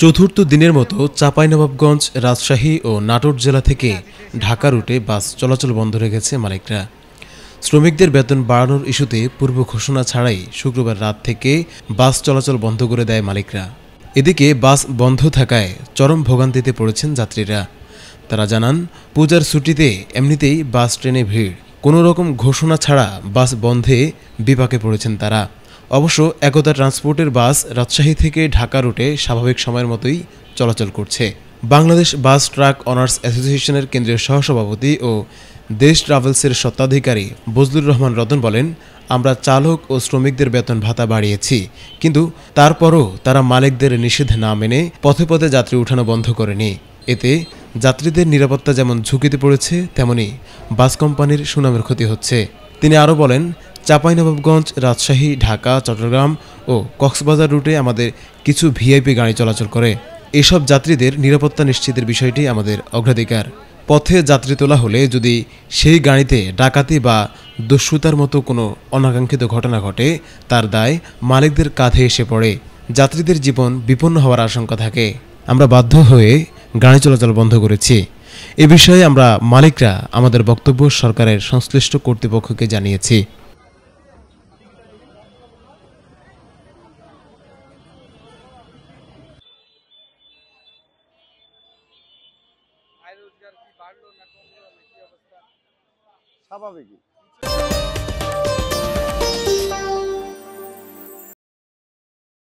চতুর্থ দিনের মতো চাঁপাইনবাবগঞ্জ, রাজশাহী ও নাটোর জেলা থেকে ঢাকা রুটে বাস চলাচল বন্ধ রেখেছে মালিকরা। শ্রমিকদের বেতন বাড়ানোর ইস্যুতে পূর্ব ঘোষণা ছাড়াই শুক্রবার রাত থেকে বাস চলাচল বন্ধ করে দেয় মালিকরা। এদিকে বাস বন্ধ থাকায় চরম ভোগান্তিতে পড়েছেন যাত্রীরা। তারা জানান, পূজার ছুটিতে এমনিতেই বাস ট্রেনে ভিড়, কোনো রকম ঘোষণা ছাড়া বাস বন্ধে বিপাকে পড়েছেন তারা। অবশ্য একতা ট্রান্সপোর্টের বাস রাজশাহী থেকে ঢাকা রুটে স্বাভাবিক সময়ের মতোই চলাচল করছে। বাংলাদেশ বাস ট্রাক অনার্স অ্যাসোসিয়েশনের কেন্দ্রীয় সহসভাপতি ও দেশ ট্রাভেলসের স্বত্বাধিকারী বজলুর রহমান রতন বলেন, আমরা চালক ও শ্রমিকদের বেতন ভাতা বাড়িয়েছি, কিন্তু তারপরও তারা মালিকদের নিষেধ না মেনে পথে পথে যাত্রী উঠানো বন্ধ করেনি। এতে যাত্রীদের নিরাপত্তা যেমন ঝুঁকিতে পড়েছে, তেমনি বাস কোম্পানির সুনামের ক্ষতি হচ্ছে। তিনি আরও বলেন, চাঁপাইনবাবগঞ্জ, রাজশাহী, ঢাকা, চট্টগ্রাম ও কক্সবাজার রুটে আমাদের কিছু ভিআইপি গাড়ি চলাচল করে। এসব যাত্রীদের নিরাপত্তা নিশ্চিতের বিষয়টি আমাদের অগ্রাধিকার। পথে যাত্রী তোলা হলে যদি সেই গাড়িতে ডাকাতি বা দস্যুতার মতো কোনো অনাকাঙ্ক্ষিত ঘটনা ঘটে, তার দায় মালিকদের কাঁধে এসে পড়ে। যাত্রীদের জীবন বিপন্ন হওয়ার আশঙ্কা থাকে। আমরা বাধ্য হয়ে গাড়ি চলাচল বন্ধ করেছি। এ বিষয়ে আমরা মালিকরা আমাদের বক্তব্য সরকারের সংশ্লিষ্ট কর্তৃপক্ষকে জানিয়েছি। আয় রোজগার কি বাড়লো না কমলো না কি অবস্থা? স্বাভাবিকই।